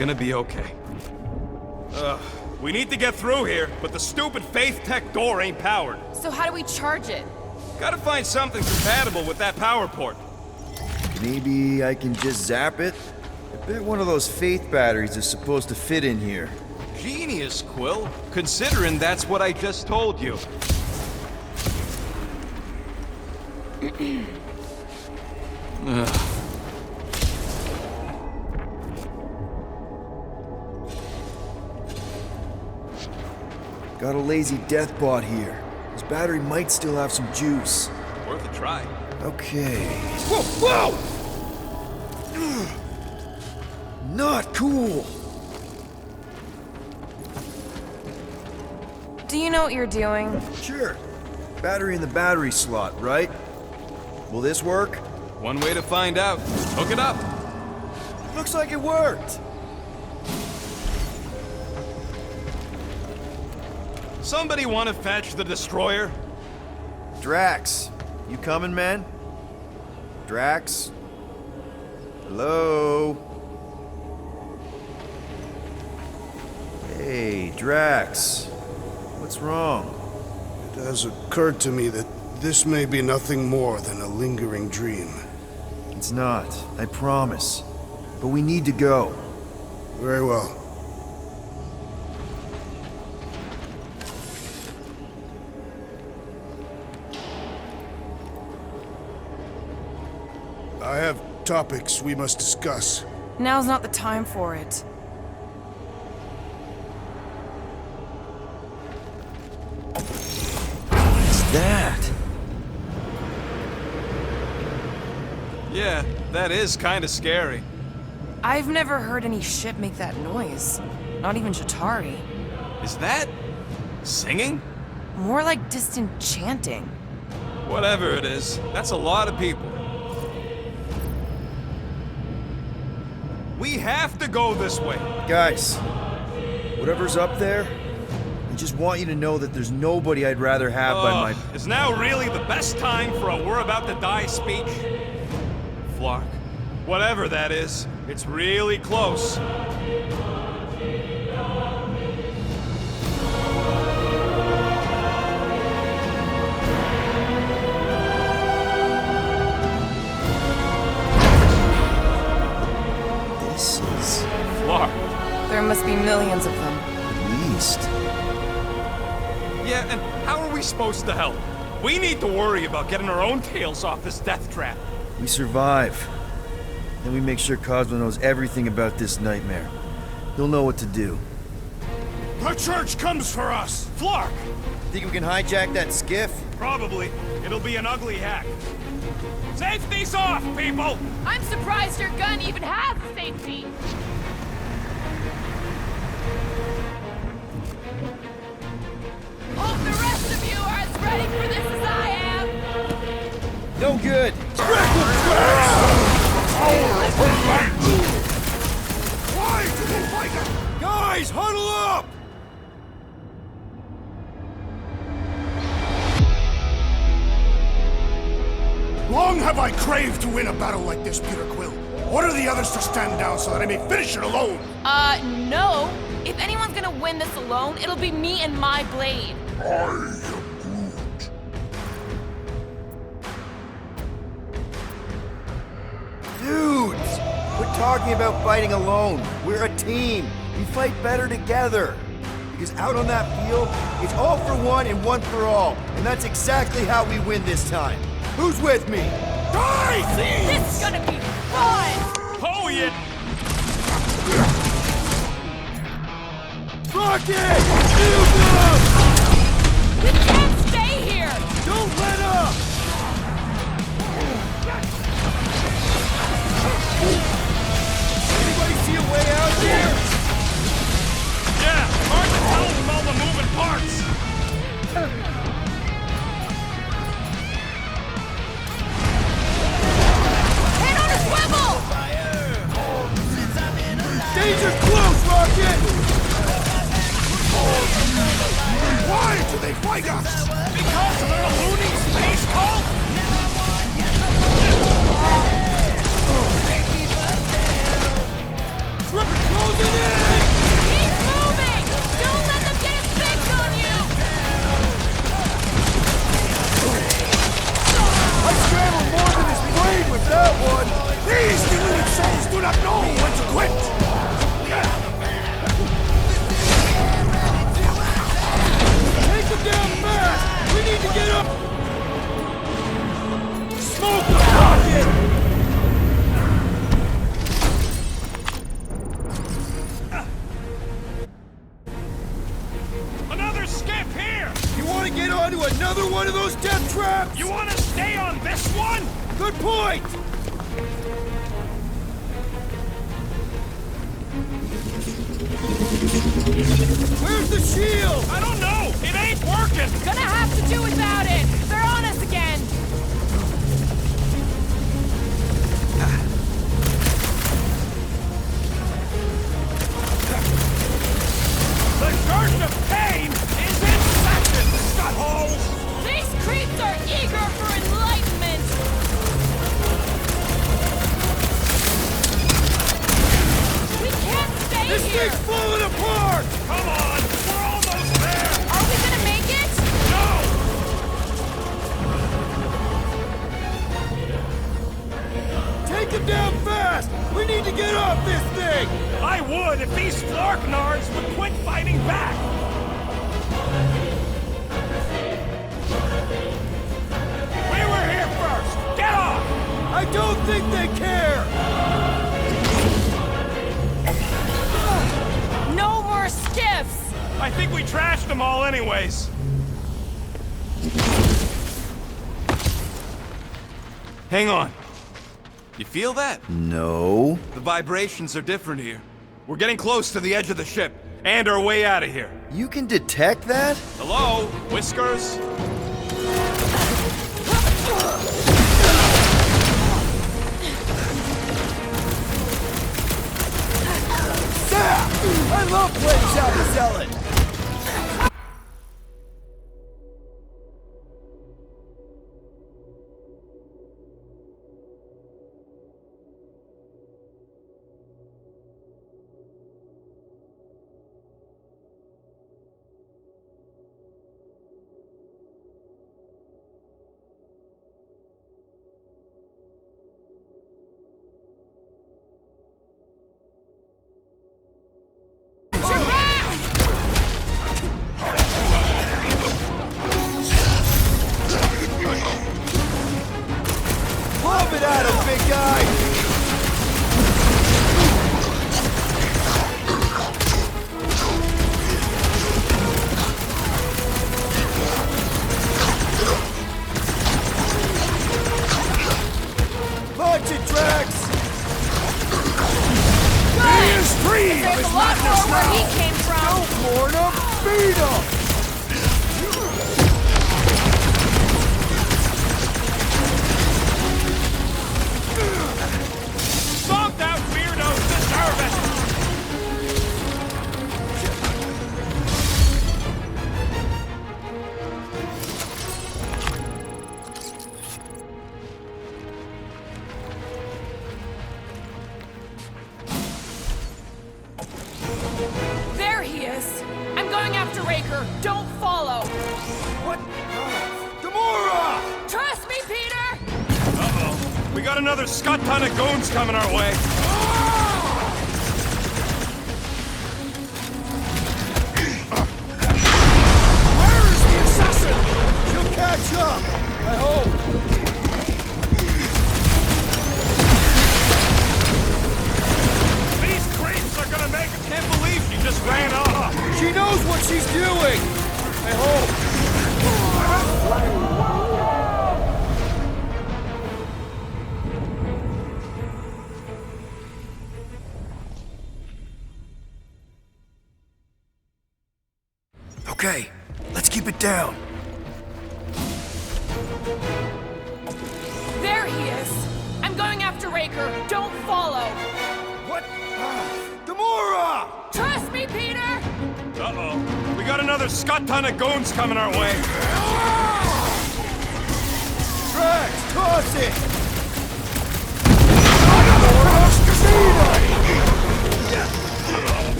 gonna be okay. We need to get through here, but the stupid Faith Tech door ain't powered. So how do we charge it? Gotta find something compatible with that power port. Maybe I can just zap it? I bet one of those Faith batteries is supposed to fit in here. Genius, Quill. Considering that's what I just told you. Ugh. Got a lazy death bot here. His battery might still have some juice. Worth a try. Okay. Whoa! Whoa! Not cool! Do you know what you're doing? Sure. Battery in the battery slot, right? Will this work? One way to find out. Hook it up. Looks like it worked! Somebody want to fetch the destroyer? Drax, you coming, man? Drax? Hello? Hey, Drax. What's wrong? It has occurred to me that this may be nothing more than a lingering dream. It's not, I promise. But we need to go. Very well. I have topics we must discuss. Now's not the time for it. What's that? Yeah, that is kind of scary. I've never heard any ship make that noise. Not even Chitauri. Is that singing? More like distant chanting. Whatever it is, that's a lot of people. We have to go this way. Guys, whatever's up there, I just want you to know that there's nobody I'd rather have by my... Is now really the best time for a we're about to die speech? Flark, whatever that is, it's really close. This is... Flark. There must be millions of them. at least. Yeah, and how are we supposed to help? We need to worry about getting our own tails off this death trap. We survive. Then we make sure Cosmo knows everything about this nightmare. He'll know what to do. The church comes for us! Flark! Think we can hijack that skiff? Probably. It'll be an ugly hack. Safety's off, people! I'm surprised your gun even has a safety. Hope the rest of you are as ready for this as I am. No good! Why do they fight us? Guys, huddle up! Long have I craved to win a battle like this, Peter Quill. Order the others to stand down so that I may finish it alone. No. If anyone's gonna win this alone, it'll be me and my blade. Dudes! Quit talking about fighting alone. We're a team. We fight better together. Because out on that field, it's all for one and one for all. And that's exactly how we win this time. Who's with me? Die, thieves! This is gonna be fun! Oh, yeah! Rocket! Move up! We can't stay here! Don't let up! Anybody see a way out here? Yeah, hard to tell with all the moving parts. Hit on a swivel! Danger close, Rocket! Why do they fight us? Because of a ballooning space cult? Closing onto another one of those death traps? You want to stay on this one? Good point! Where's the shield? I don't know! It ain't working! Gonna have to do without it! They're on us again! The Church of Pain is in session, scuttholes! These creeps are eager for enlightenment! We can't stay This here! thing's falling apart! Come on! We're almost there! Are we gonna make it? No! Take him down fast! We need to get off this thing! I would if these Flarknards would quit fighting back! We were here first! Get off! I don't think they care! No more skiffs! I think we trashed them all anyways. Hang on. You feel that? No. The vibrations are different here. We're getting close to the edge of the ship, and our way out of here. You can detect that? Hello, Whiskers? I love playing Shout the Zealot! Lob it at him, big guy! Punch it, Drax! Good! is free! There's a lot more where he came from! Don't warn him! Beat him! Stomped out weirdos deserve it! There he is! I'm going after Raker! Don't follow! What? Gamora! Trust me, Peter! Uh-oh. We got another scut ton of goons coming our way. Where is the assassin? She'll catch up! I hope! These creeps are gonna make... Can't believe she just ran off. She knows what she's doing! I hope! Okay, let's keep it down. There he is! I'm going after Raker! Don't follow! What? Gamora! Trust me, Peter! Uh-oh. We got another scut ton of goons coming our way. Drax, toss it!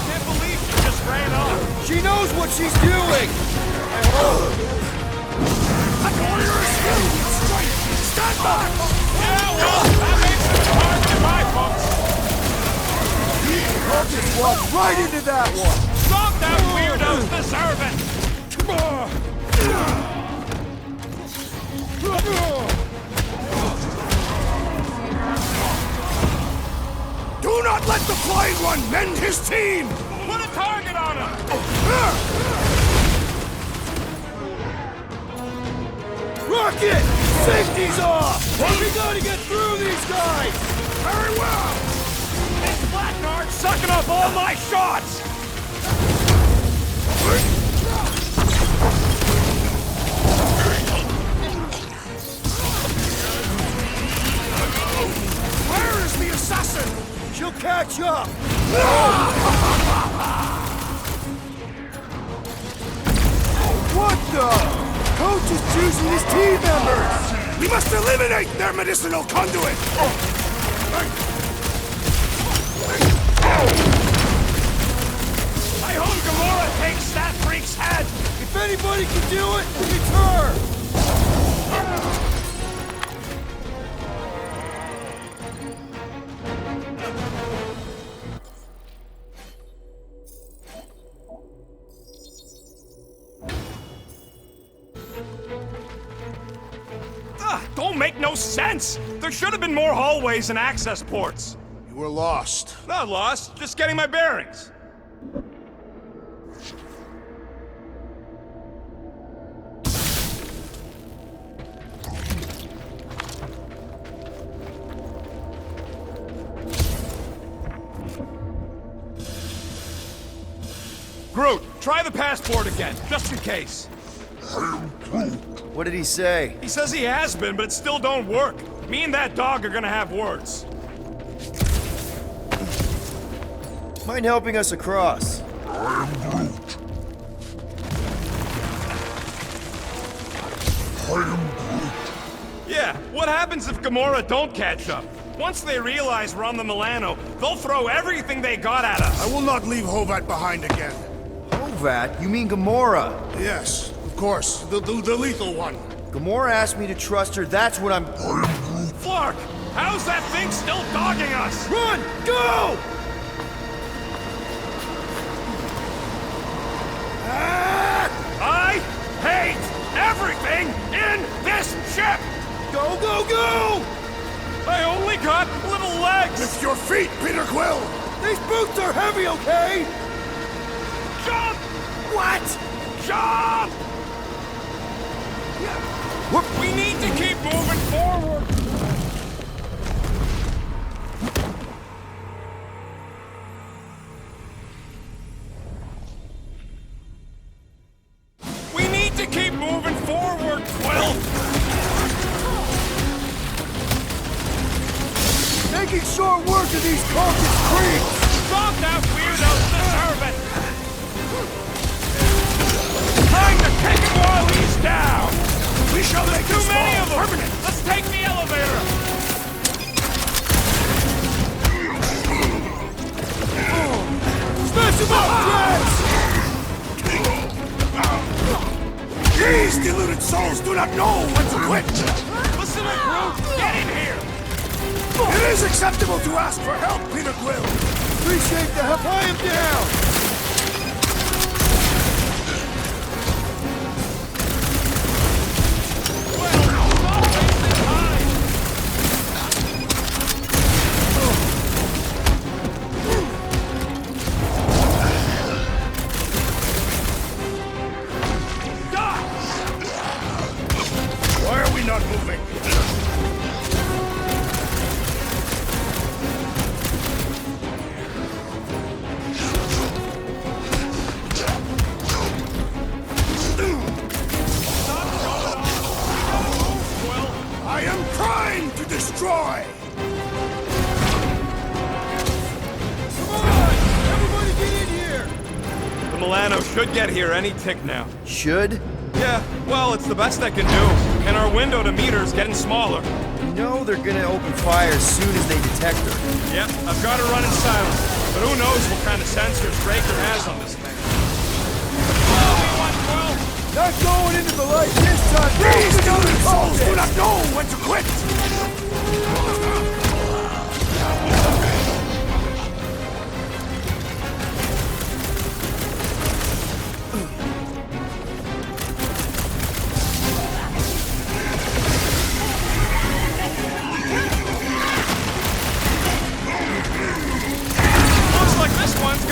Can't believe she just ran off. She knows what she's doing! I hope! Stand back! Yeah, well, that makes it hard to buy, folks. I'll just walk right into that one! Stop that weirdos deserve it! Do not let the Flying One mend his team! Put a target on him! Rocket! Safety's off! We gotta get through these guys! Very well! This Blackguard's sucking up all my shots! Where is the assassin? She'll catch up! What the? Coach is choosing his team members! We must eliminate their medicinal conduit! I hope Gamora takes that freak's head! If anybody can do it, it's her! Don't make no sense! There should have been more hallways and access ports. You were lost. Not lost, just getting my bearings. Groot, try the passport again, just in case. What did he say? He says he has been, but it still don't work. Me and that dog are gonna have words. Mind helping us across? Yeah, what happens if Gamora don't catch up? Once they realize we're on the Milano, they'll throw everything they got at us. I will not leave Hovat behind again. Hovat? You mean Gamora? Yes, of course. The lethal one. Gamora asked me to trust her, that's what I'm... Flark, how's that thing still dogging us? Run! Go! I hate everything in this ship! Go, go, go! I only got little legs! With your feet, Peter Quill! These boots are heavy, okay? Jump! What? Jump! We need to keep moving forward! We need to keep moving forward, Quill! Making short work of these cultist creeps! Drop that weirdos deserve it! Time to kick him while he's down! We shall make Too this many fall of them! permanent! Let's take the elevator! Smash him up, Drax! These deluded souls do not know when to quit! Listen to Groot! Get in here! It is acceptable to ask for help, Peter Quill! Appreciate the help. I am down! Why are we not moving? I am trying to destroy! Come on! Everybody get in here! The Milano should get here any tick now. Should? Yeah, well, it's the best I can do. And our window to meet her is getting smaller. You know they're gonna open fire as soon as they detect her. Yep, I've got her running silent. But who knows what kind of sensors Draker has on this thing. Not going into the light this time! These deluded souls do not know when to quit!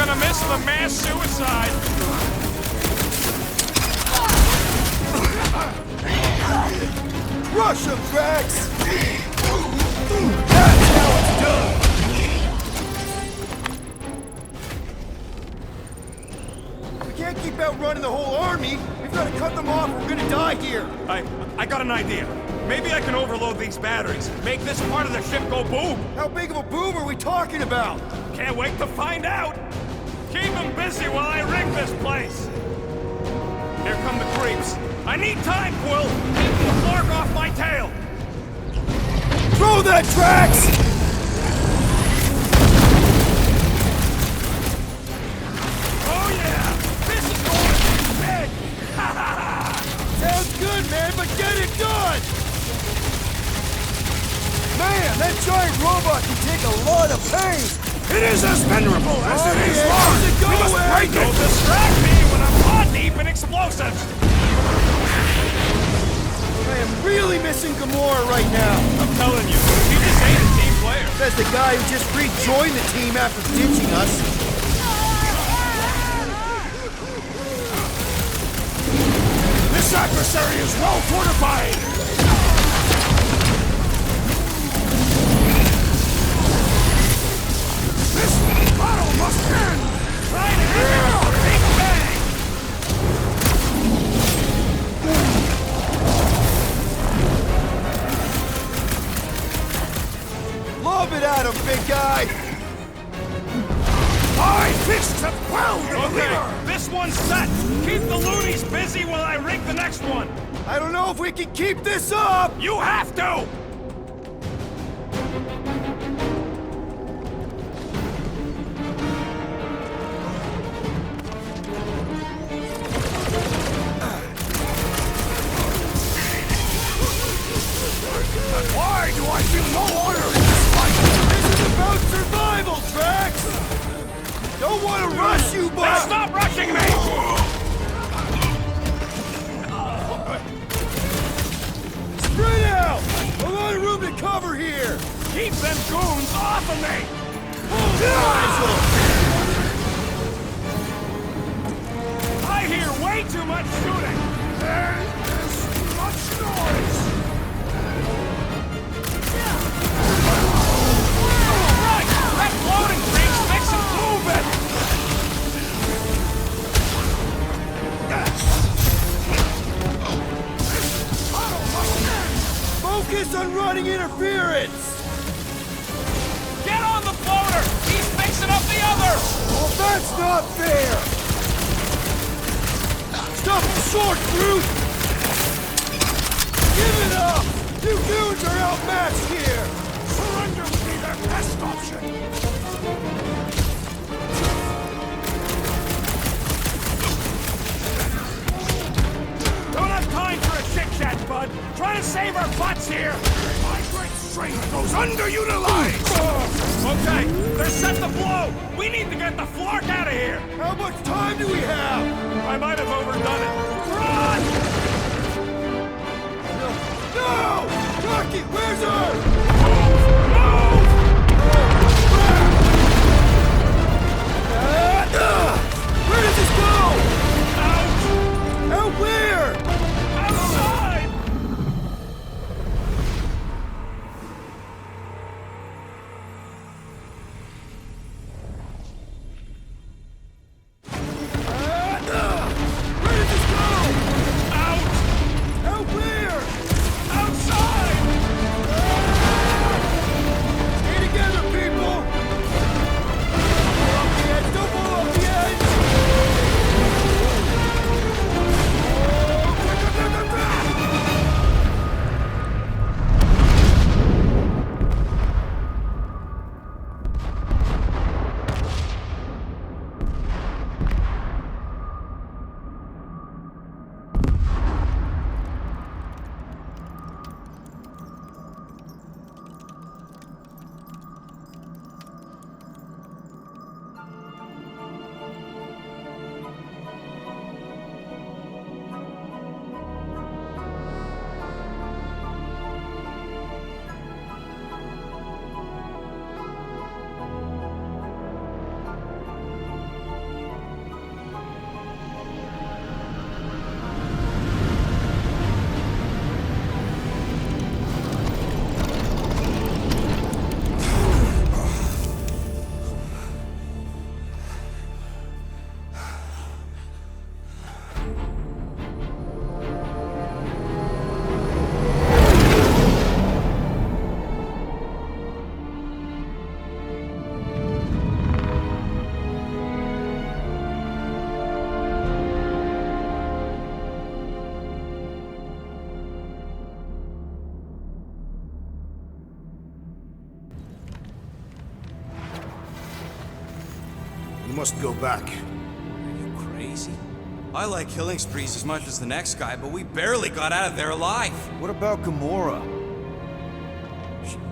gonna miss the mass suicide. Rush him, Drax! That's how it's done! We can't keep outrunning the whole army. We've got to cut them off or we're gonna die here. I got an idea. Maybe I can overload these batteries, make this part of the ship go boom. How big of a boom are we talking about? Can't wait to find out. Keep them busy while I rig this place. Here come the creeps. I need time, Quill. Keep the Flark off my tail. Throw that, Drax! Oh yeah, this is going to be big. Sounds good, man, but get it done! Man, that giant robot can take a lot of pain! It is as venerable as it is yeah, large! how's it We must going? break Don't it! distract me when I'm hot deep in explosives. I am really missing Gamora right now. I'm telling you, he just ain't a team player. Says the guy who just rejoined the team after ditching us. This adversary is well fortified! This battle must end! Right here, Big Bang. Lob it at him, big guy! My fists have quelled the Okay, leader! this one's set. Keep the loonies busy while I rig the next one. I don't know if we can keep this up! You have to! Why do I feel no honor in this fight? This is about survival, Drax! Don't want to rush you, Now but... stop rushing me! Spread out! A lot of room to cover here! Keep them goons off of me! I hear way too much shooting! There is much noise! Right! That floating thing's fixing moving! Focus on running interference! Get on the floater! He's fixing up the other! Well, that's not fair! Stop the short, brute! Give it up! You goons are outmatched here! Surrender would be their best option! Don't have time for a chit-chat, bud! Trying to save our butts here! My great strength goes underutilized! Okay, they're set to blow! We need to get the Flark out of here! How much time do we have? I might have overdone it. Run! No! Rocky, where's her? Move! Where does this go? Out! Out where? Outside! Where does this go? Out! Out where? Outside! You must go back. Are you crazy? I like killing sprees as much as the next guy, but we barely got out of there alive. What about Gamora?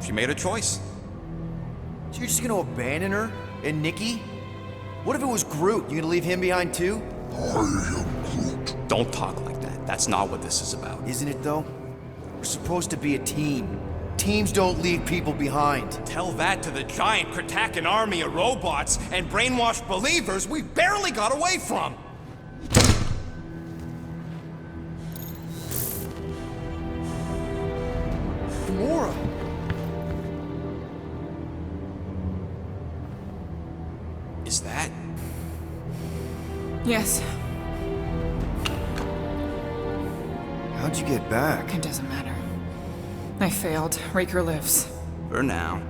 She made a choice. So you're just gonna abandon her? And Nikki? What if it was Groot? You gonna leave him behind too? Don't talk like that. That's not what this is about. Isn't it though? We're supposed to be a team. Teams don't leave people behind. Tell that to the giant Kratakan army of robots and brainwashed believers we barely got away from. Gamora! Is that? Yes, How'd you get back? it doesn't matter. I failed. Raker lives. For now.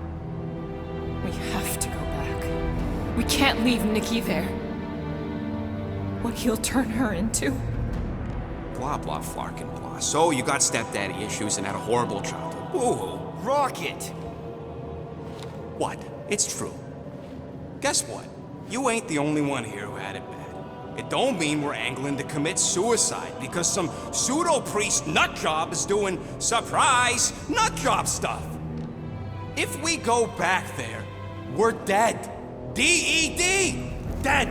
We have to go back. We can't leave Nikki there. What he'll turn her into. Blah, blah, Flarkin, blah. So you got stepdaddy issues and had a horrible childhood. Woo-hoo. Rocket! What? It's true. Guess what? You ain't the only one here who had it bad. It don't mean we're angling to commit suicide because some pseudo-priest nutjob is doing surprise nutjob stuff. If we go back there, we're dead. D-E-D! Dead!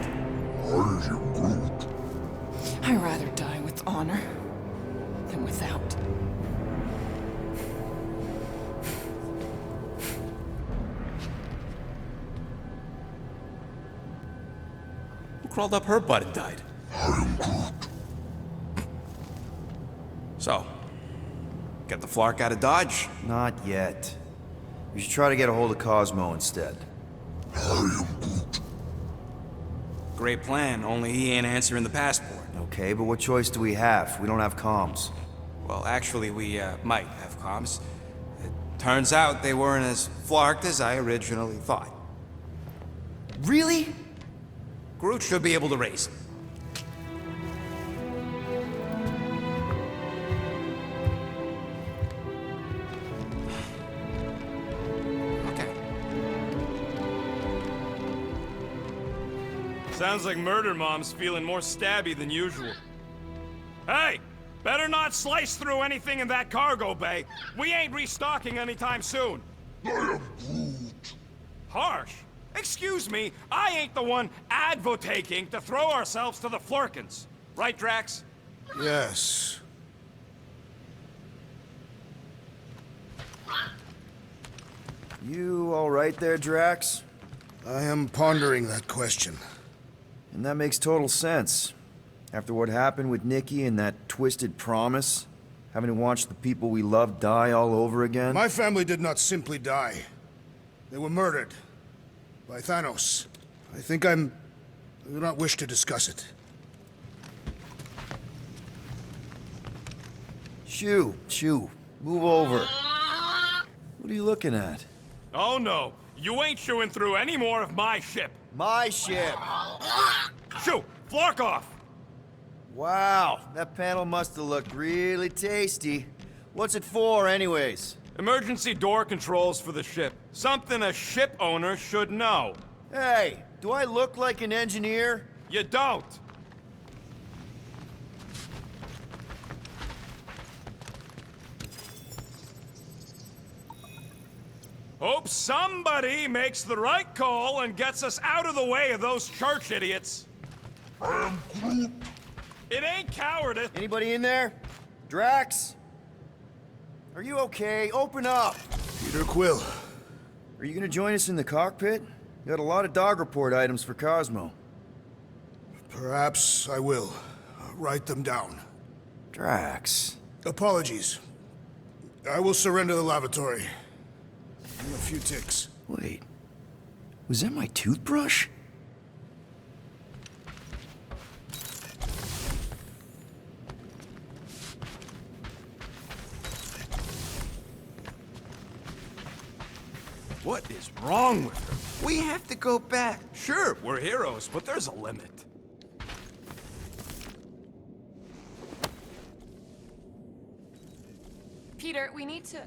I'd rather die with honor than without. Who crawled up her butt and died? So, get the Flark out of Dodge? Not yet. We should try to get a hold of Cosmo instead. Great plan, only he ain't answering the passport. Okay, but what choice do we have? We don't have comms. Well, actually, we might have comms. It turns out they weren't as flarked as I originally thought. Really? Groot should be able to raise him. Okay. Sounds like Murder Mom's feeling more stabby than usual. Hey! Better not slice through anything in that cargo bay. We ain't restocking anytime soon. Harsh? Excuse me, I ain't the one advocating to throw ourselves to the Flurkins. Right, Drax? Yes. You all right there, Drax? I am pondering that question. And that makes total sense. After what happened with Nikki and that twisted promise, having to watch the people we love die all over again. My family did not simply die. They were murdered. By Thanos. I do not wish to discuss it. Shoo, move over. What are you looking at? Oh no, you ain't chewing through any more of my ship. My ship! Shoo, Flark off! Wow, that panel must have looked really tasty. What's it for, anyways? Emergency door controls for the ship. Something a ship owner should know. Hey, do I look like an engineer? You don't. Hope somebody makes the right call and gets us out of the way of those church idiots. It ain't cowardice. Anybody in there? Drax? Are you okay? Open up! Peter Quill. Are you gonna join us in the cockpit? You got a lot of dog report items for Cosmo. Perhaps I will. Write them down. Drax. Apologies. I will surrender the lavatory. In a few ticks. Wait. Was that my toothbrush? What is wrong with her? We have to go back. Sure, we're heroes, but there's a limit. Peter, we need to...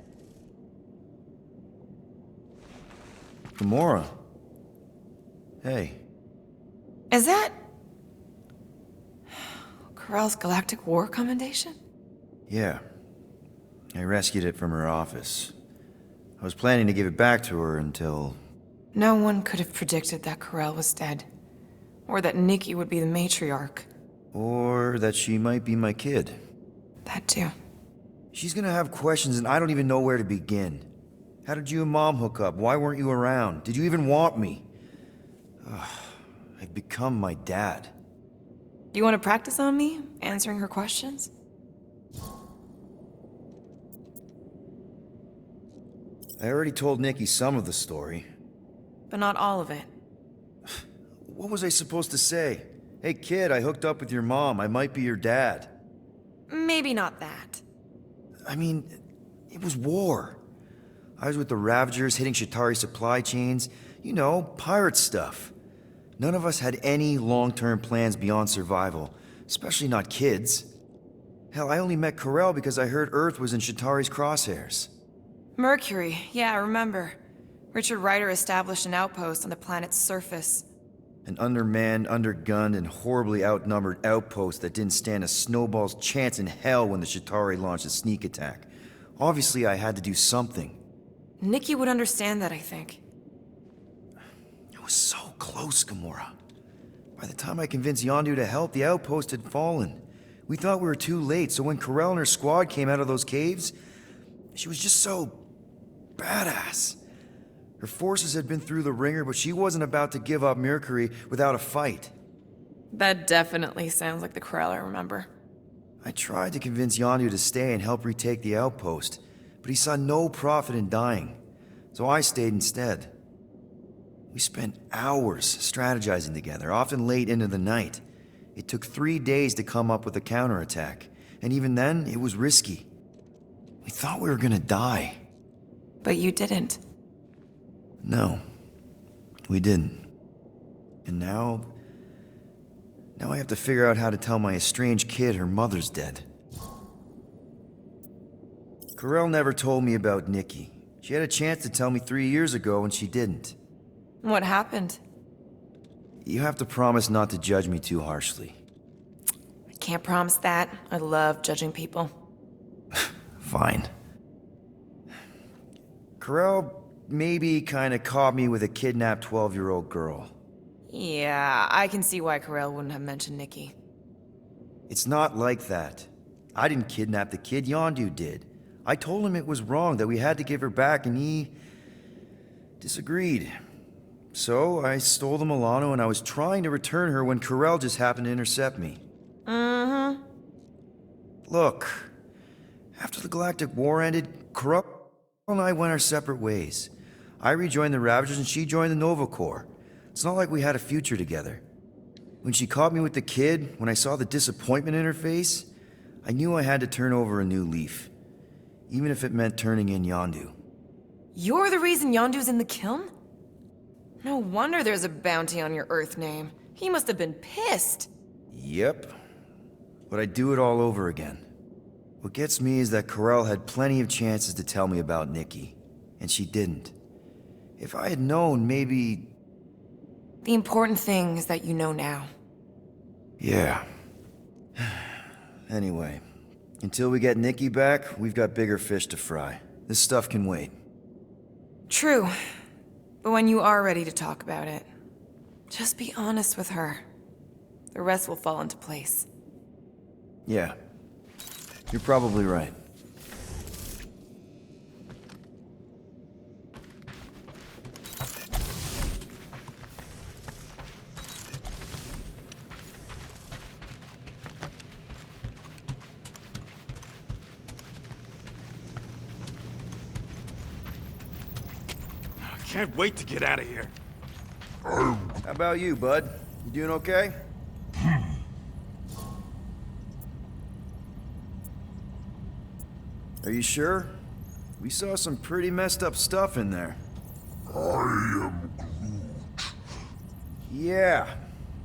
Gamora. Hey. Is that... Corell's Galactic War Commendation? Yeah. I rescued it from her office. I was planning to give it back to her until... No one could have predicted that Corell was dead. Or that Nikki would be the matriarch. Or that she might be my kid. That too. She's gonna have questions and I don't even know where to begin. How did you and Mom hook up? Why weren't you around? Did you even want me? Ugh, I've become my dad. Do you want to practice on me, answering her questions? I already told Nikki some of the story. But not all of it. What was I supposed to say? Hey kid, I hooked up with your mom. I might be your dad. Maybe not that. I mean, it was war. I was with the Ravagers hitting Shatari supply chains. You know, pirate stuff. None of us had any long-term plans beyond survival, especially not kids. Hell, I only met Corell because I heard Earth was in Shatari's crosshairs. Mercury, yeah, I remember. Richard Ryder established an outpost on the planet's surface. An undermanned, undergunned, and horribly outnumbered outpost that didn't stand a snowball's chance in hell when the Shatari launched a sneak attack. Obviously, I had to do something. Nikki would understand that, I think. I was so close, Gamora. By the time I convinced Yondu to help, the outpost had fallen. We thought we were too late, so when Corell and her squad came out of those caves, she was just so... badass. Her forces had been through the ringer, but she wasn't about to give up Mercury without a fight. That definitely sounds like the Corell I remember. I tried to convince Yondu to stay and help retake the outpost, but he saw no profit in dying, so I stayed instead. We spent hours strategizing together, often late into the night. It took 3 days to come up with a counterattack, and even then, it was risky. We thought we were gonna die. But you didn't. No, we didn't. And now I have to figure out how to tell my estranged kid her mother's dead. Corell never told me about Nikki. She had a chance to tell me 3 years ago and she didn't. What happened? You have to promise not to judge me too harshly. I can't promise that. I love judging people. Fine. Corell maybe kinda caught me with a kidnapped 12-year-old girl. Yeah, I can see why Corell wouldn't have mentioned Nikki. It's not like that. I didn't kidnap the kid, Yondu did. I told him it was wrong, that we had to give her back, and he... disagreed. So, I stole the Milano and I was trying to return her when Corell just happened to intercept me. Mm-hmm. Look, after the Galactic War ended, Corell and I went our separate ways. I rejoined the Ravagers and she joined the Nova Corps. It's not like we had a future together. When she caught me with the kid, when I saw the disappointment in her face, I knew I had to turn over a new leaf. Even if it meant turning in Yondu. You're the reason Yondu's in the kiln? No wonder there's a bounty on your Earth name. He must have been pissed. Yep. But I'd do it all over again. What gets me is that Corell had plenty of chances to tell me about Nikki, and she didn't. If I had known, maybe... The important thing is that you know now. Yeah. Anyway, until we get Nikki back, we've got bigger fish to fry. This stuff can wait. True. But when you are ready to talk about it, just be honest with her. The rest will fall into place. Yeah. You're probably right. Can't wait to get out of here. How about you, bud? You doing okay? Are you sure? We saw some pretty messed up stuff in there. I am Groot. Yeah.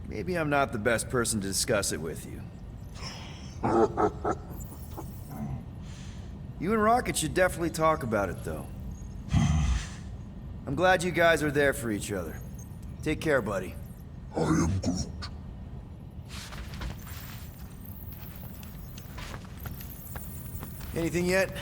Maybe I'm not the best person to discuss it with you. You and Rocket should definitely talk about it, though. I'm glad you guys are there for each other. Take care, buddy. Anything yet?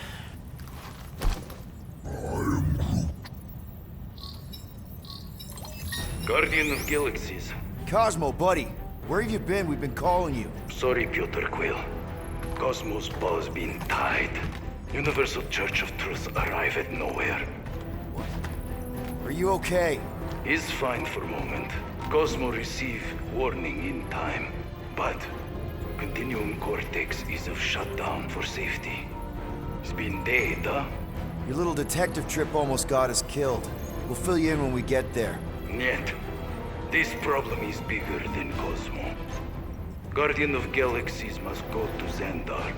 Guardian of Galaxies. Cosmo, buddy. Where have you been? We've been calling you. Sorry, Piotr Quill. Cosmos Ball's been tied. Universal Church of Truth arrive at nowhere. Are you okay? Is fine for a moment. Cosmo receive warning in time. But Continuum Cortex is of shutdown for safety. It's been dead, huh? Your little detective trip almost got us killed. We'll fill you in when we get there. Нет. This problem is bigger than Cosmo. Guardian of Galaxies must go to Xandar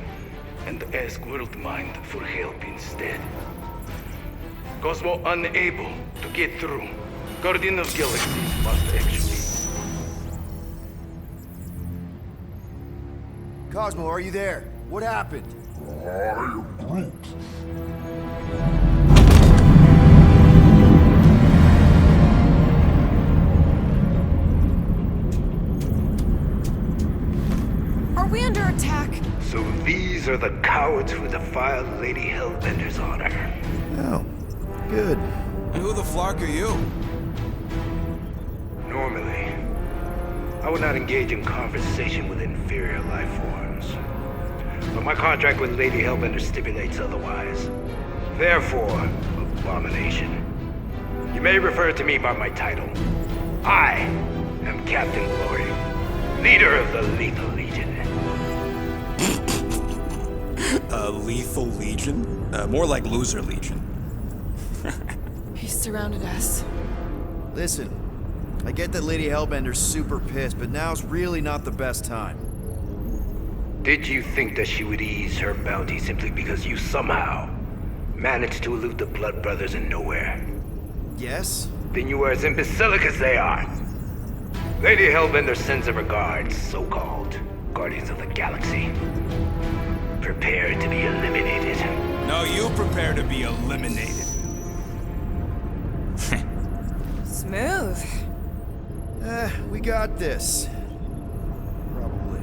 and ask Worldmind for help instead. Cosmo unable to get through. Guardian of Galaxies must actually... Cosmo, are you there? What happened? Are we under attack? So these are the cowards who defiled Lady Hellbender's honor. Oh, good. And who the flark are you? Normally, I would not engage in conversation with inferior life forms. But my contract with Lady Hellbender stipulates otherwise. Therefore, abomination. You may refer to me by my title. I am Captain Glory, leader of the Lethal Legion. Lethal Legion? More like Loser Legion. He surrounded us. Listen, I get that Lady Hellbender's super pissed, but now's really not the best time. Did you think that she would ease her bounty simply because you somehow managed to elude the Blood Brothers in nowhere? Yes? Then you were as imbecilic as they are. Lady Hellbender sends her regards, so-called Guardians of the Galaxy. Prepare to be eliminated. No, you prepare to be eliminated. Smooth. We got this. Probably.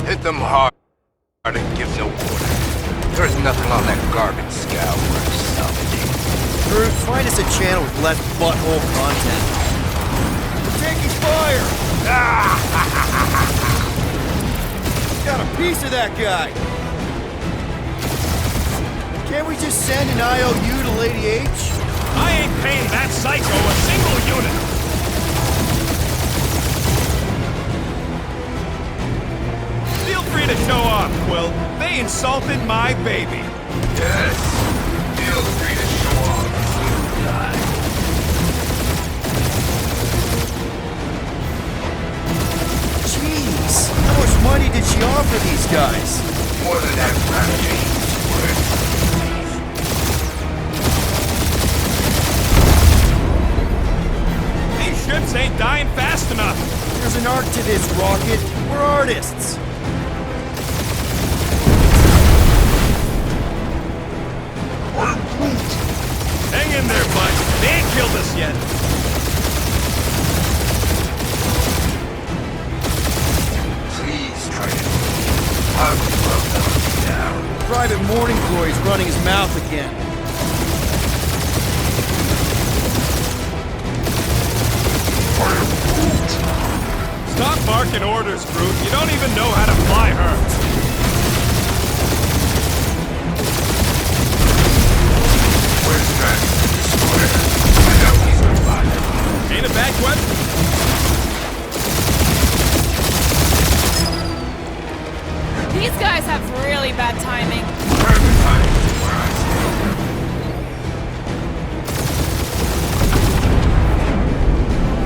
Hit them hard and give no order. There's nothing on that garbage scow worth salvaging. Groot, find us a channel with less butthole content. We're taking fire! Got a piece of that guy! Can't we just send an IOU to Lady H? I ain't paying that psycho a single unit! Feel free to show off, Quill. They insulted my baby. Yes, feel free to show off, little guy. Jeez, how much money did she offer these guys? More than that rampage worth. These ships ain't dying fast enough. There's an art to this, Rocket. We're artists. Hang in there, bud. They ain't killed us yet. Please try to. I would love to hunt you down. Private Morning Glory's running his mouth again. Stop barking orders, Groot. You don't even know how to fly her. Where's that destroyer? I know he's alive. Ain't a bad question. These guys have really bad timing. Perfect timing, where I stand.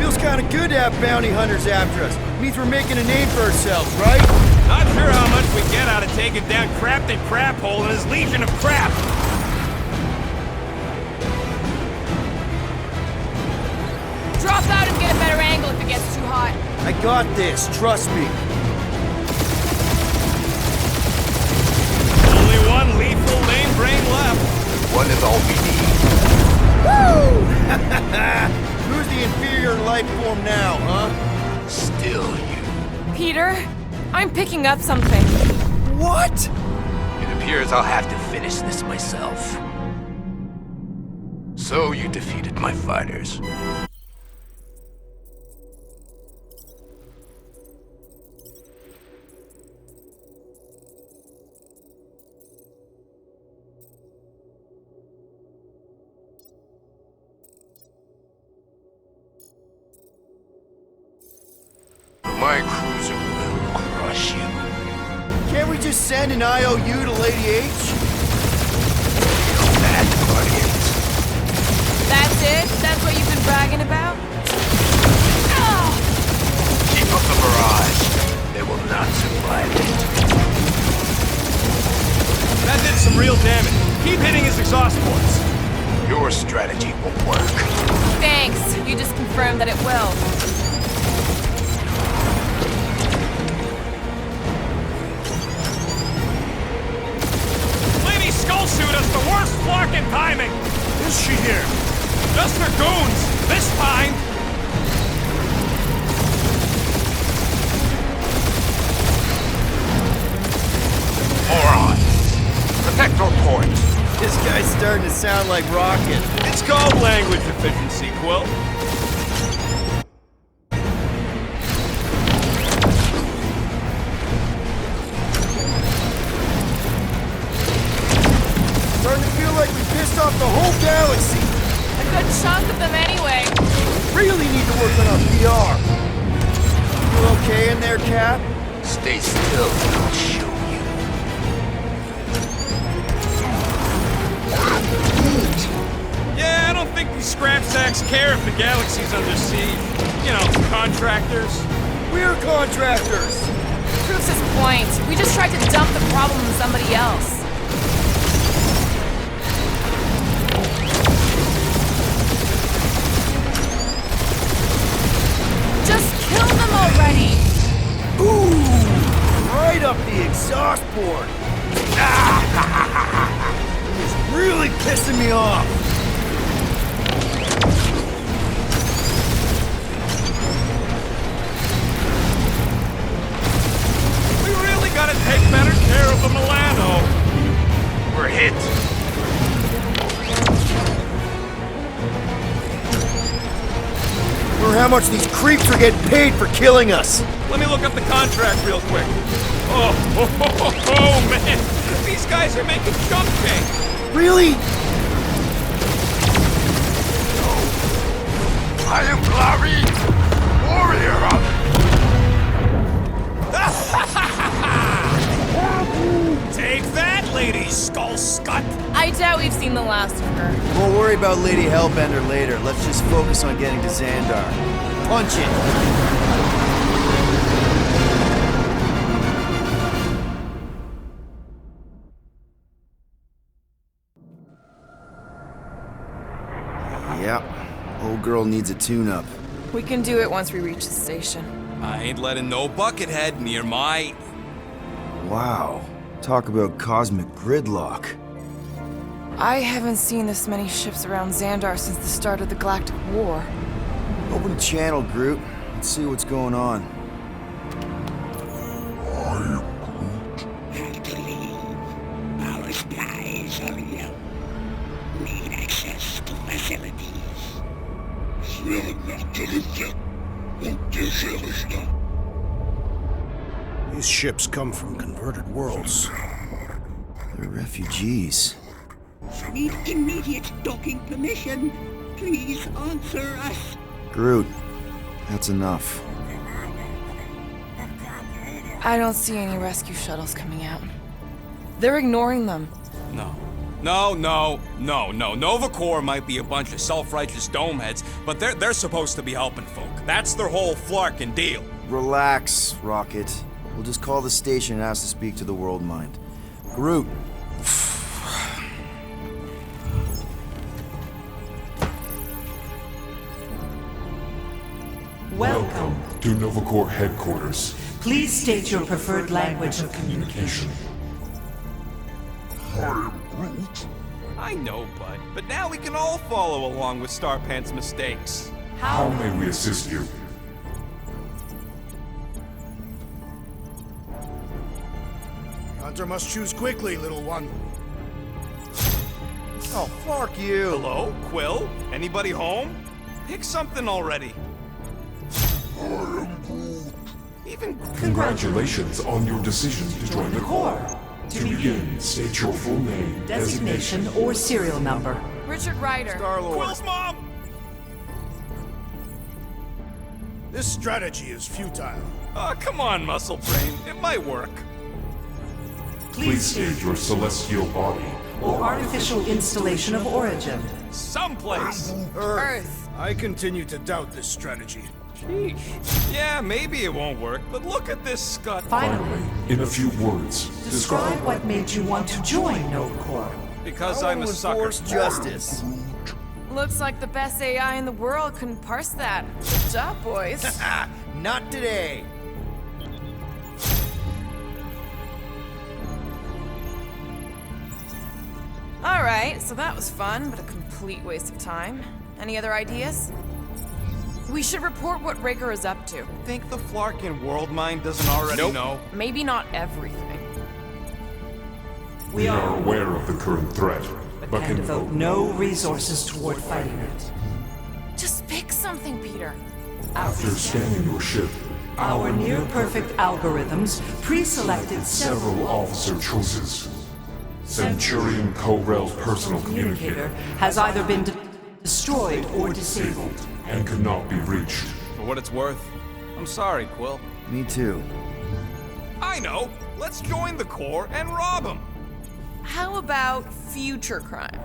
Feels kind of good to have bounty hunters after us. Means we're making a name for ourselves, right? Not sure how much we get out of taking down Crafton Craphole and his legion of crap. Drop out and get a better angle if it gets too hot. I got this, trust me. One is all we need. Who's the inferior life form now, huh? Still you. Peter, I'm picking up something. What? It appears I'll have to finish this myself. So you defeated my fighters. My cruiser will crush you. Can't we just send an IOU to Lady H? Bad guardians. That's it? That's what you've been bragging about? Keep up the barrage. They will not survive it. That did some real damage. Keep hitting his exhaust ports. Your strategy will work. Thanks. You just confirmed that it will. Lady Skullsuit has the worst flarkin' timing. Is she here? Just her goons, this time. Moron. Protect your point. This guy's starting to sound like Rocket. It's called language efficiency, Quill. Starting to feel like we pissed off the whole galaxy. A good chunk of them anyway. Really need to work on our PR. You okay in there, Cap? Stay still and I'll show you. Yeah, I don't think these scrap sacks care if the galaxy's under siege. You know, contractors. We're contractors. Proves his point. We just tried to dump the problem on somebody else. Just kill them already! Ooh! Right up the exhaust port. It's really pissing me off. We really gotta take better care of the Milano. We're hit. Or how much these creeps are getting paid for killing us. Let me look up the contract real quick. Oh, man. These guys are making chump change. Really? I am Clary, warrior of... Take that, Lady Skullscut. I doubt we've seen the last of her. We'll worry about Lady Hellbender later. Let's just focus on getting to Xandar. Punch it! Yep. Old girl needs a tune-up. We can do it once we reach the station. I ain't letting no buckethead near my... Wow. Talk about cosmic gridlock. I haven't seen this many ships around Xandar since the start of the Galactic War. Open channel, Groot. Let's see what's going on. Have to leave. Our skies are yellow. Need access to facilities. These ships come from converted worlds. They're refugees. Need immediate docking permission. Please answer us. Groot, that's enough. I don't see any rescue shuttles coming out. They're ignoring them. No. Nova Corps might be a bunch of self-righteous domeheads, but they're supposed to be helping folk. That's their whole flarkin' deal. Relax, Rocket. We'll just call the station and ask to speak to the World Mind. Groot. Welcome to Nova Corps headquarters. Please state your preferred language of communication. I am Groot. I know, bud, but now we can all follow along with Starpant's mistakes. How may we assist you? Hunter must choose quickly, little one. Oh, fuck you. Hello? Quill? Anybody home? Pick something already. Even Congratulations on your decision to join the Corps. To begin, state your full name, Designation or serial number. Richard Ryder. Star-Lord. Quill's mom! This strategy is futile. Come on, Muscle Brain. It might work. Please state your celestial body. Or artificial installation of origin. Someplace. Earth. I continue to doubt this strategy. Sheesh. Yeah, maybe it won't work, but look at this scut. Finally, in a few words, Describe what made you want to join Nova Corps. Because I I'm a want to sucker. enforce justice. Looks like the best AI in the world couldn't parse that. Good job, boys. Not today. Alright, so that was fun, but a complete waste of time. Any other ideas? We should report what Raker is up to. Think the Flarkin world mind doesn't already know? Maybe not everything. we are aware of the current threat, but Can devote no resources toward fighting it. Just pick something, Peter. after scanning your ship, Our near-perfect algorithms pre-selected several officer choices. Centurion Co-Rel's personal communicator has either been destroyed or disabled. and could not be reached. For what it's worth, I'm sorry, Quill. Me too. I know. Let's join the Corps and rob them. How about future crime?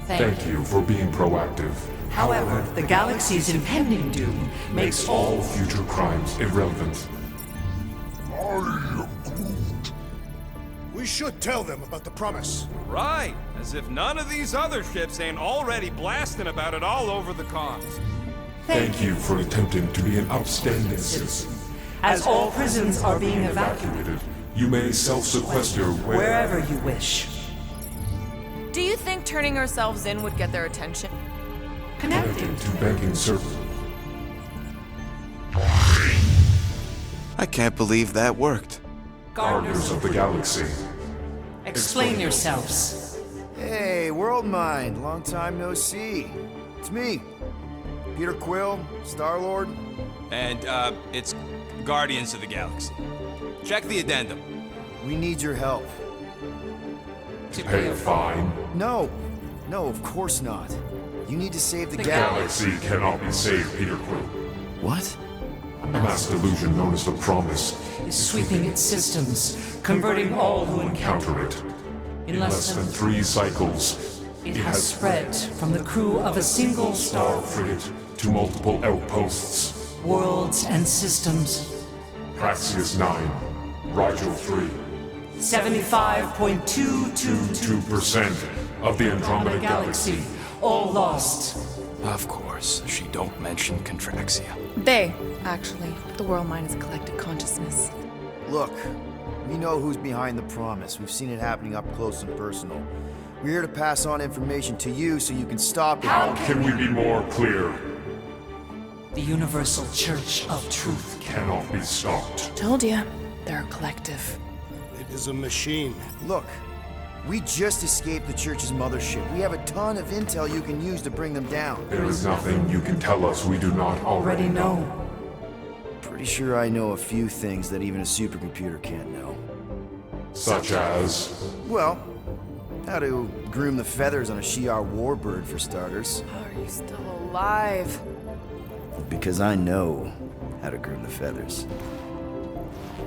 Thank you for being proactive. However, the galaxy's impending doom Makes all future crimes irrelevant. We should tell them about the promise. Right. As if none of these other ships ain't already blasting about it all over the comms. Thank you for attempting to be an upstanding citizen. As all prisons are being evacuated, You may self-sequester wherever you wish. Do you think turning ourselves in would get their attention? connected to banking server. I can't believe that worked. Guardians of the Galaxy. Explain yourselves. Hey, World Mind. Long time no see. It's me. Peter Quill, Star-Lord. And, it's Guardians of the Galaxy. Check the addendum. We need your help. To pay a fine. No. No, of course not. You need to save the The galaxy. Galaxy cannot be saved, Peter Quill. What? A mass delusion known as the Promise Is sweeping its systems, converting all who encounter counter it. In less than 3 cycles, it has spread from the crew of a single Star star, frigate to multiple outposts. worlds and systems. Praxius 9, Rigel 3. 75.222% 2% of the Andromeda Galaxy. all lost. Of course, she don't mention Contraxia. They, actually. The world mind is a collective consciousness. Look, we know who's behind the promise. We've seen it happening up close and personal. We're here to pass on information to you so you can stop it. How can we be more clear? The Universal Church of Truth. Cannot be stopped. Told ya. They're a collective. It is a machine. Look, we just escaped the church's mothership. We have a ton of intel you can use to bring them down. There is nothing you can tell us we do not already Already know. Pretty sure I know a few things that even a supercomputer can't know. Such as... Well, how to groom the feathers on a Shi'ar warbird, for starters. How are you still alive? Because I know how to groom the feathers.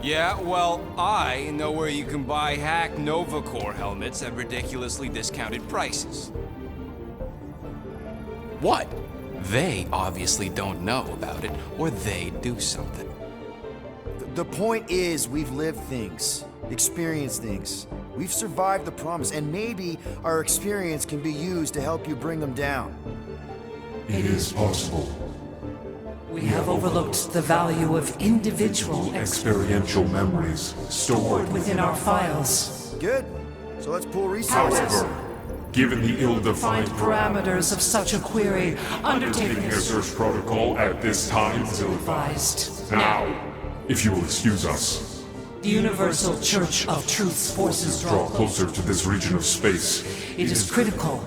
Yeah, well, I know where you can buy hack Nova Corps helmets at ridiculously discounted prices. What? They obviously don't know about it, or they'd do something. The point is, we've lived things, experienced things. We've survived the promise, and maybe our experience can be used to help you bring them down. It is possible. We have overlooked the value of individual Experiential memories stored within our files. Good. So let's pool resources. However, Given the ill-defined Parameters of such a query, undertaking a search protocol at this time is advised. Now, if you will excuse us, The Universal Church of Truth's forces draw closer to this region of space. It is critical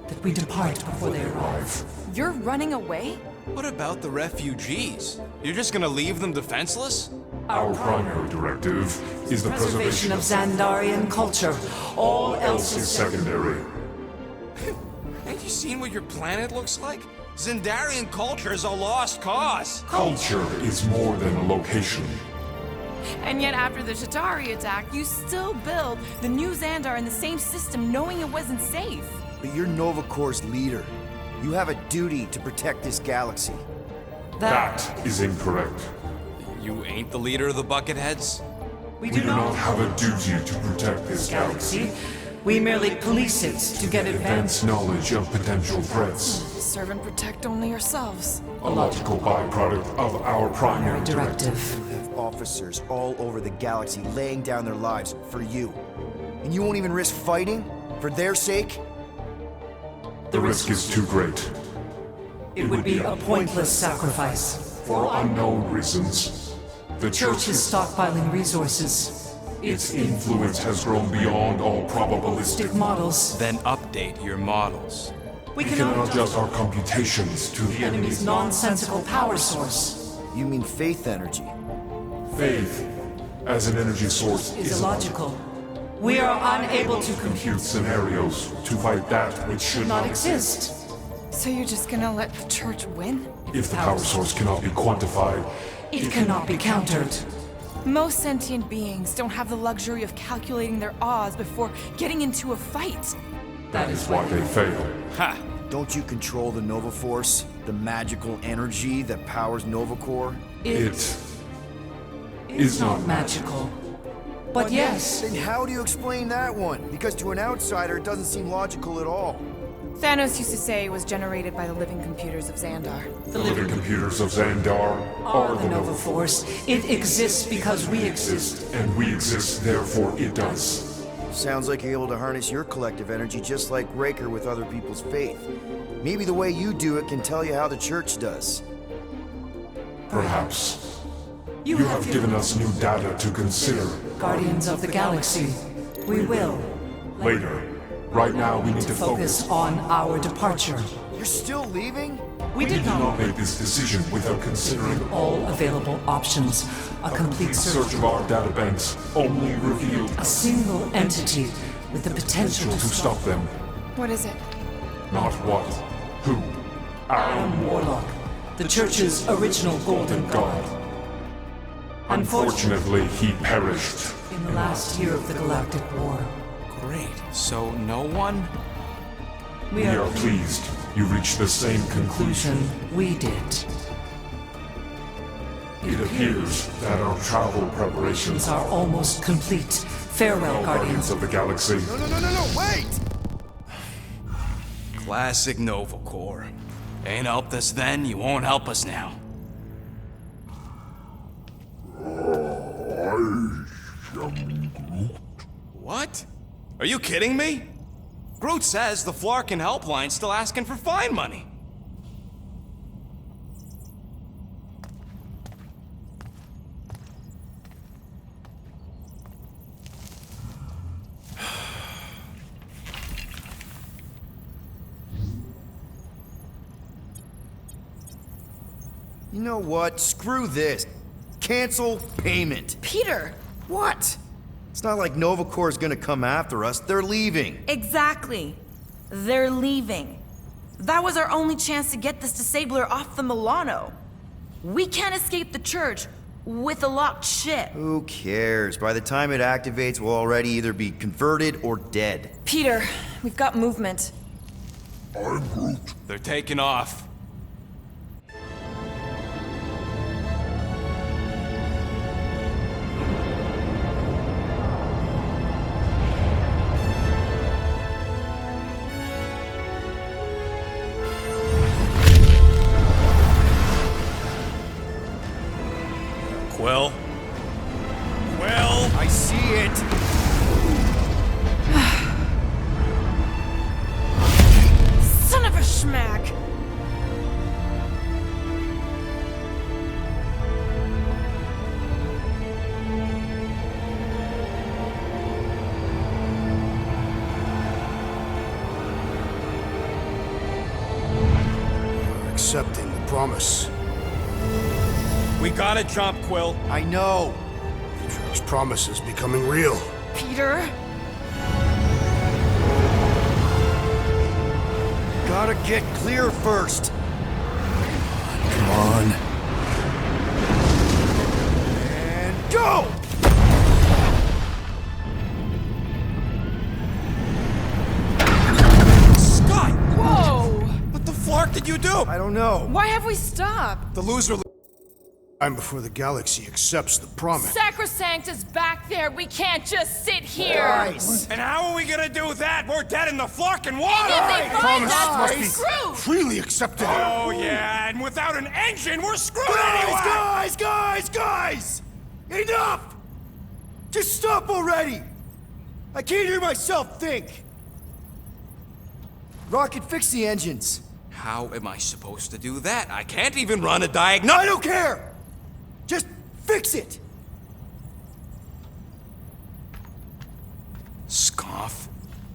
that we depart before they arrive. You're running away? What about the refugees? You're just gonna leave them defenseless? Our primary directive is the Preservation of Xandarian culture. All else is secondary. Ain't you seen what your planet looks like? Zendarian culture is a lost cause. Culture is more than a location. And yet after the Shatari attack, you still build the new Xandar in the same system knowing it wasn't safe. But you're Nova Corps' leader. You have a duty to protect this galaxy. That is incorrect. You ain't the leader of the Bucketheads? We do not have a duty to protect this galaxy. We merely police it to get Advance knowledge of potential threats. Serve and protect only yourselves. A logical byproduct of our primary directive. You have officers all over the galaxy laying down their lives for you. And you won't even risk fighting? For their sake? The risk is too great. It would be a pointless sacrifice. For unknown reasons, the Church is stockpiling resources. Its influence has grown beyond all probabilistic models. Then update your models. We can adjust our computations to the enemy's nonsensical power source. You mean faith energy? Faith, as an energy source, is illogical. We are unable to compute scenarios to fight that which should not exist. So you're just gonna let the church win? If the power source cannot be quantified, it cannot be countered. Most sentient beings don't have the luxury of calculating their odds before getting into a fight. That is why they fail. Ha! Don't you control the Nova Force? The magical energy that powers Nova Corps? It is not magical. But yes. Then how do you explain that one? Because to an outsider, it doesn't seem logical at all. Thanos used to say it was generated by the living computers of Xandar. The living computers of Xandar are the Nova Force. It exists because we exist. And we exist, therefore it does. Sounds like you're able to harness your collective energy just like Raker with other people's faith. Maybe the way you do it can tell you how the church does. Perhaps. You have given us new data to consider. Guardians of the Galaxy. We will. Later. Right now we need to focus on our departure. You're still leaving? We did not make this decision without considering all available options. A complete search of our databanks only revealed a single entity with the potential to stop them. What is it? Not what. Who? Adam Warlock, the Church's original Golden God. Unfortunately, he perished in the last year of the Galactic War. Great. So no one? We are pleased you reached the same conclusion we did. It appears that our travel preparations are almost complete. Farewell, Guardians of the Galaxy. No, wait! Classic Nova Corps. Ain't helped us then, you won't help us now. What? Are you kidding me? Groot says the Flarkin helpline's still asking for fine money. You know what? Screw this. Cancel payment. Peter! What? It's not like Nova Corps is gonna come after us. They're leaving. Exactly. They're leaving. That was our only chance to get this disabler off the Milano. We can't escape the church with a locked ship. Who cares? By the time it activates, we'll already either be converted or dead. Peter, we've got movement. I'm Groot. They're taking off. Quill? Quill? I see it! a schmack! You're accepting the promise. We gotta jump, Quill. I know. Petro's promise is becoming real. Peter? Gotta get clear first. Come on. And go! Scott! Whoa! What the flark did you do? I don't know. Why have we stopped? The loser... Time before the galaxy accepts the promise. Sacrosanct is back there. We can't just sit here. Guys! And how are we gonna do that? We're dead in the flarkin' water! If they find Promise us, must we're be screwed. freely accepted. Oh, yeah, and without an engine, we're screwed Guys, anyway! guys! Enough! Just stop already! I can't hear myself think! Rocket, fix the engines. How am I supposed to do that? I can't even run a diagnostic. I don't care! Just fix it! Scoff.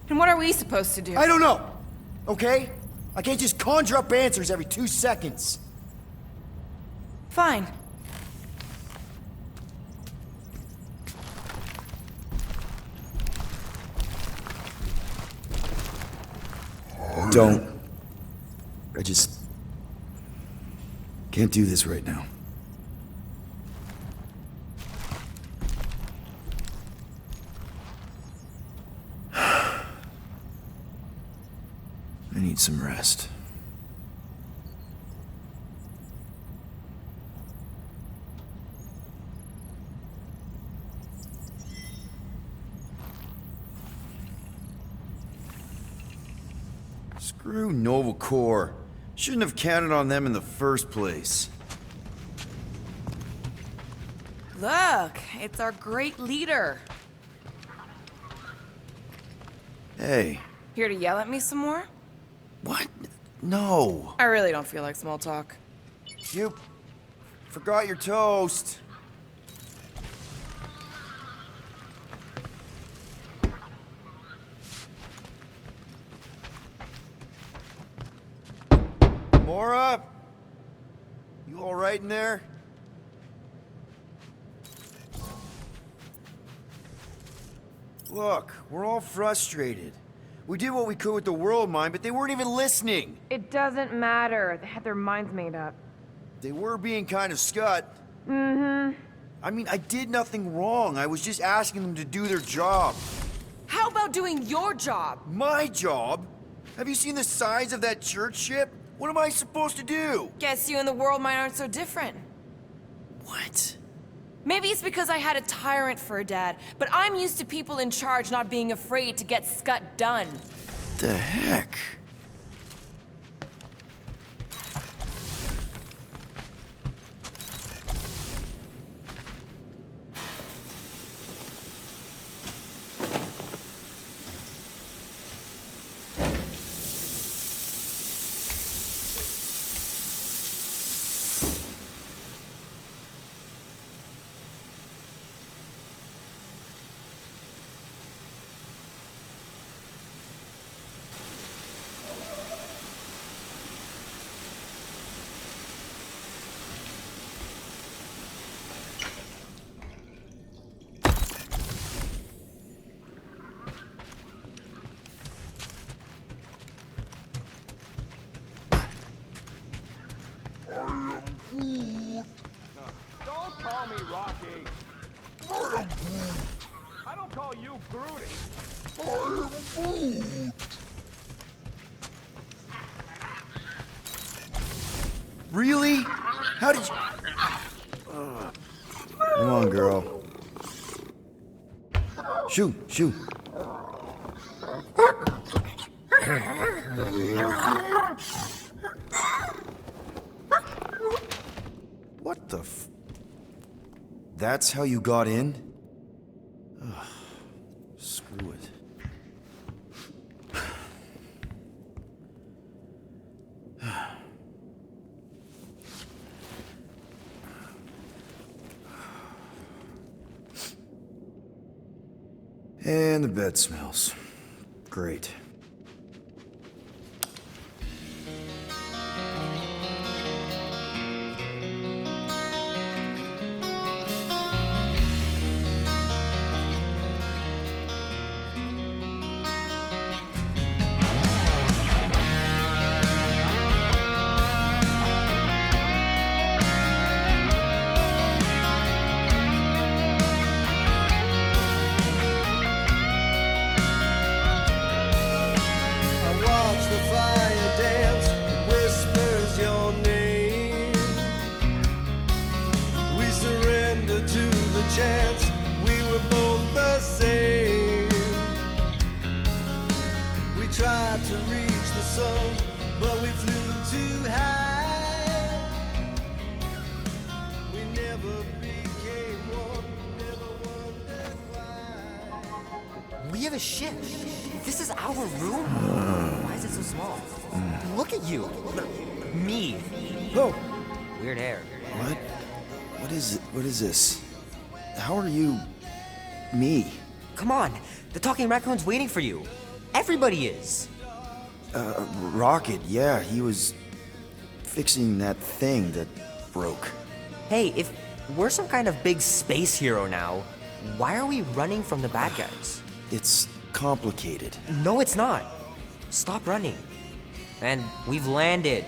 And what are we supposed to do? I don't know, okay? I can't just conjure up answers every 2 seconds. Fine. Don't. I just... can't do this right now. I need some rest. Screw Nova Corps. Shouldn't have counted on them in the first place. Look, it's our great leader. Hey. Here to yell at me some more? What? No. I really don't feel like small talk. You forgot your toast. Mora? You all right in there? Look, we're all frustrated. We did what we could with the world mine, but they weren't even listening. It doesn't matter. They had their minds made up. They were being kind of scut. Mm-hmm. I mean, I did nothing wrong. I was just asking them to do their job. How about doing your job? My job? Have you seen the size of that church ship? What am I supposed to do? Guess you and the world mine aren't so different. What? Maybe it's because I had a tyrant for a dad, but I'm used to people in charge not being afraid to get scut done. The heck? Don't call me Rocky. I don't call you Groody. Really? How did you... Come on, girl. Shoot, shoot. What the f... That's how you got in? Ugh, screw it. And the bed smells. Great. Chance we were both the same. We tried to reach the sun, but we flew too high. We never became one, never wondered why. We have a ship. This is our room? Why is it so small? Look at you. Me. Oh. Weird hair. What? What is it? What is this? How are you... me? Come on, the talking raccoon's waiting for you. Everybody is. Rocket, yeah, he was fixing that thing that broke. Hey, if we're some kind of big space hero now, why are we running from the bad guys? It's complicated. No, it's not. Stop running. And we've landed.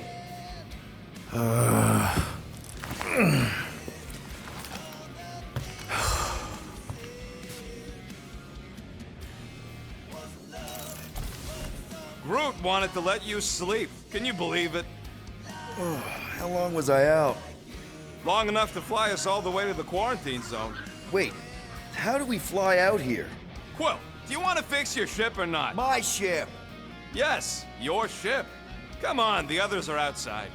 Groot wanted to let you sleep. Can you believe it? How long was I out? Long enough to fly us all the way to the quarantine zone. Wait, how do we fly out here? Quill, do you want to fix your ship or not? My ship! Yes, your ship. Come on, the others are outside.